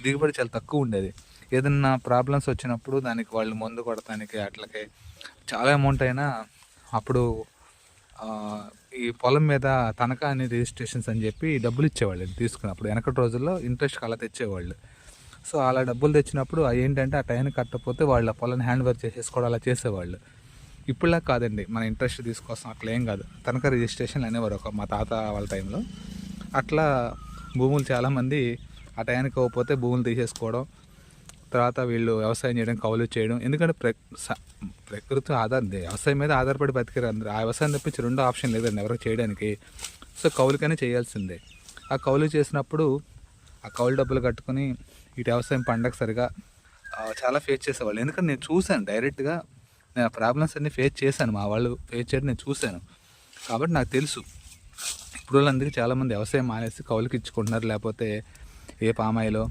దిగుబడి చాలా తక్కువ ఉండేది. ఏదన్నా ప్రాబ్లమ్స్ వచ్చినప్పుడు దానికి వాళ్ళు మందు కొడటానికి అట్లకి చాలా అమౌంట్ అయినా అప్పుడు ఈ పొలం మీద తనఖా అని రిజిస్ట్రేషన్స్ అని చెప్పి డబ్బులు ఇచ్చేవాళ్ళు తీసుకున్నప్పుడు. వెనకటి రోజుల్లో ఇంట్రెస్ట్‌కి అలా తెచ్చేవాళ్ళు. సో, అలా డబ్బులు తెచ్చినప్పుడు ఏంటంటే ఆ టైంకి కట్టకపోతే వాళ్ళ పొలాన్ని హ్యాండ్ ఓవర్ చేసేసుకోవడం అలా చేసేవాళ్ళు. ఇప్పుడులా కాదండి. మన ఇంట్రెస్ట్ తీసుకొస్తాం అట్లా ఏం కాదు. తనఖా రిజిస్ట్రేషన్లు అనేవారు మా తాత వాళ్ళ టైంలో. అట్లా భూములు చాలామంది ఆ టైంకి ఇవ్వకపోతే భూములు తీసేసుకోవడం, తర్వాత వీళ్ళు వ్యవసాయం చేయడం, కౌలు చేయడం. ఎందుకంటే ప్రకృతి వ్యవసాయం మీద ఆధారపడి బతికారు అందరూ. ఆ వ్యవసాయం తప్పించి రెండో ఆప్షన్ లేదండి ఎవరికి చేయడానికి. సో, కౌలుకనే చేయాల్సిందే. ఆ కౌలు చేసినప్పుడు ఆ కౌలు డబ్బులు కట్టుకొని ఇటు వ్యవసాయం పండగ సరిగా చాలా ఫేస్ చేసేవాళ్ళు. ఎందుకంటే నేను చూశాను డైరెక్ట్‌గా. నేను ఆ ప్రాబ్లమ్స్ అన్నీ ఫేస్ చేశాను. మా వాళ్ళు ఫేస్ చేయడం నేను చూశాను. కాబట్టి నాకు తెలుసు. ఇప్పుడోళ్ళందరికీ చాలామంది వ్యవసాయం మానేసి కౌలుకి ఇచ్చుకుంటున్నారు. లేకపోతే ఏ పామాయిలో